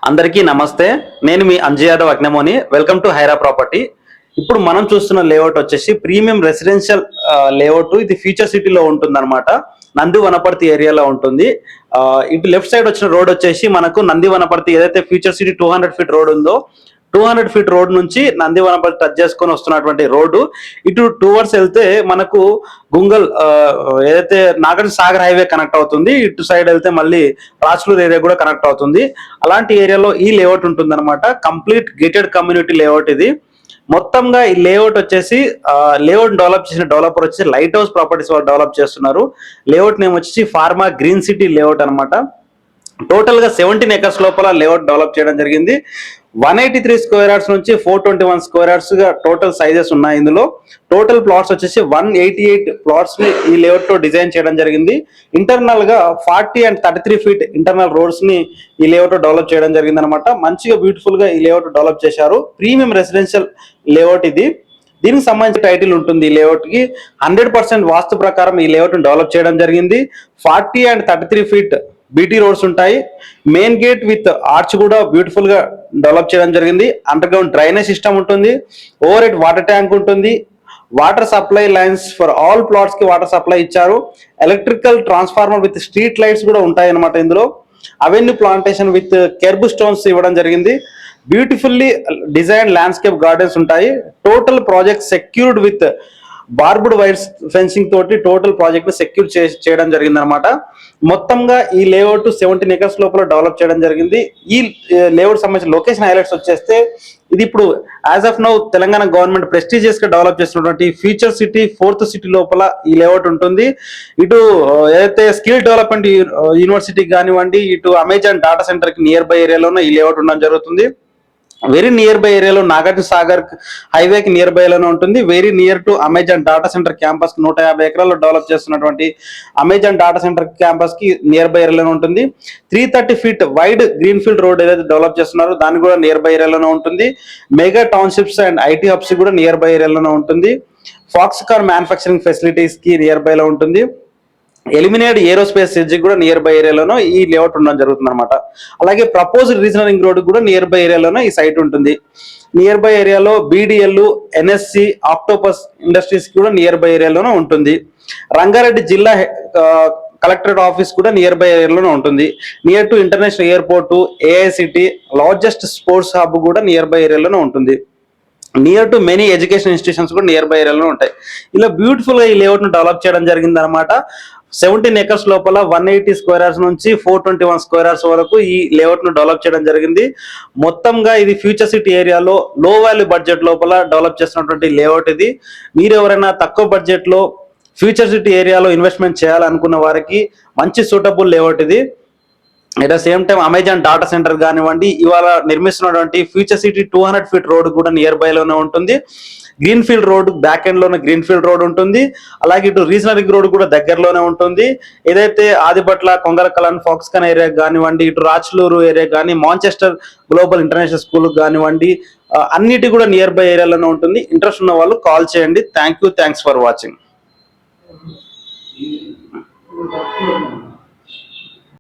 అందరికీ నమస్తే. నేను మీ Anjay Yadav Agnamoni. Welcome to Hira Property. ఇప్పుడు మనం చూస్తున్న లేఅవుట్ వచ్చేసి ప్రీమియం రెసిడెన్షియల్ లేఅవుట్. ఇది ఫ్యూచర్ సిటీలో ఉంటుందన్నమాట. నంది వనపర్తి ఏరియాలో ఉంటుంది. ఇటు లెఫ్ట్ సైడ్ వచ్చిన రోడ్ వచ్చేసి మనకు నంది వనపర్తి ఏదైతే ఫ్యూచర్ సిటీ 200 ఫీట్ రోడ్ ఉందో 200 ఫీట్ రోడ్ నుంచి నంది వనపర్తి టచ్ చేసుకొని వస్తున్నటువంటి రోడ్డు. ఇటు టువర్డ్స్ వెళ్తే మనకు గుంగల్ ఏదైతే నాగార్జున సాగర్ హైవే కనెక్ట్ అవుతుంది. ఇటు సైడ్ వెళ్తే మళ్ళీ రాజ్లూర్ ఏరియా కూడా కనెక్ట్ అవుతుంది. అలాంటి ఏరియాలో ఈ లేఅవుట్ ఉంటుంది అనమాట. కంప్లీట్ గేటెడ్ కమ్యూనిటీ లేఅవుట్ ఇది. మొత్తంగా ఈ లేఅవుట్ వచ్చేసి లేఅవుట్ డెవలప్ చేసిన డెవలపర్ వచ్చి లైట్ హౌస్ ప్రాపర్టీస్ వాళ్ళు డెవలప్ చేస్తున్నారు. లేఅవుట్ నేమ్ వచ్చేసి ఫార్మా గ్రీన్ సిటీ లేఅవుట్ అనమాట. టోటల్ గా 17 ఎకర్స్ లోపల లేఅవుట్ డెవలప్ చేయడం జరిగింది. 183 స్క్వేర్ యార్డ్స్ నుంచి 421 స్క్వేర్ యార్డ్స్ గా టోటల్ సైజెస్ ఉన్నాయి. ఇందులో టోటల్ ప్లాట్స్ వచ్చేసి 188 ప్లాట్స్ ని ఈ లేఅవుట్ లో డిజైన్ చేయడం జరిగింది. ఇంటర్నల్ గా 40 and 33 ఫీట్ ఇంటర్నల్ రోడ్స్ ని ఈ లేఅవుట్ లో డెవలప్ చేయడం జరిగింది అనమాట. మంచిగా బ్యూటిఫుల్ గా ఈ లేఅవుట్ డెవలప్ చేశారు. ప్రీమియం రెసిడెన్షియల్ లేఅవుట్ ఇది. దీనికి సంబంధించిన టైటిల్ ఉంటుంది ఈ లేఅవుట్ కి. 100% వాస్తు ప్రకారం ఈ లేఅవుట్ డెవలప్ చేయడం జరిగింది. 40 and 33 ఫీట్ బీటీ రోడ్స్ ఉంటాయి. మెయిన్ గేట్ విత్ ఆర్చ్ కూడా బ్యూటిఫుల్ గా డెవలప్ చేయడం జరిగింది. అండర్ గ్రౌండ్ డ్రైనేజ్ సిస్టమ్ ఉంటుంది. ఓవర్ హెడ్ వాటర్ ట్యాంక్ ఉంటుంది. Water supply lines for all plots కి వాటర్ సప్లై ఇచ్చారు. Electrical transformer with street lights కూడా ఉంటాయి అన్నమాట ఇందులో. Avenue plantation with kerb stones ఇవ్వడం జరిగింది. బ్యూటిఫుల్లీ డిజైన్ ల్యాండ్స్కేప్ గార్డెన్స్ ఉంటాయి. Total project secured with barbed wires fencing తోటి టోటల్ ప్రాజెక్ట్ ని సెక్యూర్ చేయడం జరిగింది అనమాట. మొత్తంగా ఈ లేఅవుట్ 17 ఎకర్స్ లోపల డెవలప్ చేయడం జరిగింది. ఈ లేఅవుట్ సంబంధించిన లొకేషన్ హైలైట్స్ వచ్చేస్తే ఇది ఇప్పుడు as of now Telangana government prestigious గా డెవలప్ చేస్తున్నటువంటి ఫ్యూచర్ సిటీ 4th సిటీ లోపల ఈ లేఅవుట్ ఉంటుంది. ఇటు ఏదైతే స్కిల్ డెవలప్మెంట్ యూనివర్సిటీ కానివ్వండి, ఇటు అమెజాన్ డాటా సెంటర్ కి నియర్ బై ఏరియాలోనే ఈ లేఅవుట్ ఉండడం జరుగుతుంది. వెరీ నియర్ బై ఏరియాలో నాగార్జున సాగర్ హైవే కి నియర్ బై లోనే ఉంటుంది. Very near to Amazon data centre campus 150 ఎకరాల్లో డెవలప్ చేస్తున్నటువంటి అమెజాన్ డాటా సెంటర్ క్యాంపస్ కి నియర్ బై ఏరియాలోనే ఉంటుంది. 330 feet wide green field road ఏదైతే డెవలప్ చేస్తున్నారో దాన్ని కూడా నియర్ బై ఏరియాలోనే ఉంటుంది. Mega townships and IT hubs కూడా నియర్ బై ఏరియాలోనే ఉంటుంది. ఫాక్స్కాన్ మ్యానుఫ్యాక్చరింగ్ ఫెసిలిటీస్ కి నియర్ బై లో ఉంటుంది. ఎలిమినేట్ ఏరోస్పేస్ ఎడ్జ్ కూడా నియర్ బై ఏరియాలోనో ఈ లేఅవుట్ ఉండడం జరుగుతుంది అనమాట. అలాగే ప్రపోజ్డ్ రీజనల్ రింగ్ రోడ్ కూడా నియర్ బై ఏరియాలోనో ఈ సైట్ ఉంటుంది. నియర్ బై ఏరియాలో బీడీఎల్, ఎన్ఎస్సి, ఆక్టోపస్ ఇండస్ట్రీస్ కూడా నియర్ బై ఏరియాలోనే ఉంటుంది. రంగారెడ్డి జిల్లా కలెక్టరేట్ ఆఫీస్ కూడా నియర్ బై ఏరియాలోనే ఉంటుంది. Near to international airport, AICTE, largest sports hub కూడా నియర్ బై ఏరియాలోనే ఉంటుంది. Near to many education institutions కూడా నియర్ బై ఏరియాలో ఉంటాయి. ఇలా బ్యూటిఫుల్ గా ఈ లేఅవుట్ ను డెవలప్ చేయడం జరిగింది అనమాట. 17 ఎకర్స్ లోపల 180 స్క్వేర్ యార్డ్స్ నుంచి 421 స్క్వేర్ యార్డ్స్ వరకు ఈ లేఅవుట్ ను డెవలప్ చేయడం జరిగింది. మొత్తంగా ఇది ఫ్యూచర్ సిటీ ఏరియాలో లో వాల్యూ బడ్జెట్ లోపల డెవలప్ చేస్తున్నటువంటి లేఅవుట్ ఇది. మీరు ఎవరైనా తక్కువ బడ్జెట్ లో ఫ్యూచర్ సిటీ ఏరియాలో ఇన్వెస్ట్మెంట్ చేయాలనుకున్న వారికి మంచి సూటబుల్ లేఅవుట్ ఇది. At the same time Amazon data centre కానివ్వండి, ఇవాళ నిర్మిస్తున్నటువంటి ఫ్యూచర్ సిటీ 200 ఫీట్ రోడ్ కూడా నియర్ బై లోనే ఉంటుంది. Green field road back end లోనే గ్రీన్ ఫీల్డ్ రోడ్ ఉంటుంది. అలాగే ఇటు రీజనల్ రింగ్ రోడ్ కూడా దగ్గరలోనే ఉంటుంది. ఏదైతే ఆదిబట్ల, కొంగరకలాన్, ఫాక్స్కాన్ ఏరియా కానివ్వండి, ఇటు రాజ్లూరు ఏరియా కానీ, మాంచెస్టర్ గ్లోబల్ ఇంటర్నేషనల్ స్కూల్ కానివ్వండి, అన్నిటి కూడా నియర్ బై ఏరియాలోనే ఉంటుంది. ఇంట్రెస్ట్ ఉన్న వాళ్ళు కాల్ చేయండి. Thanks for watching.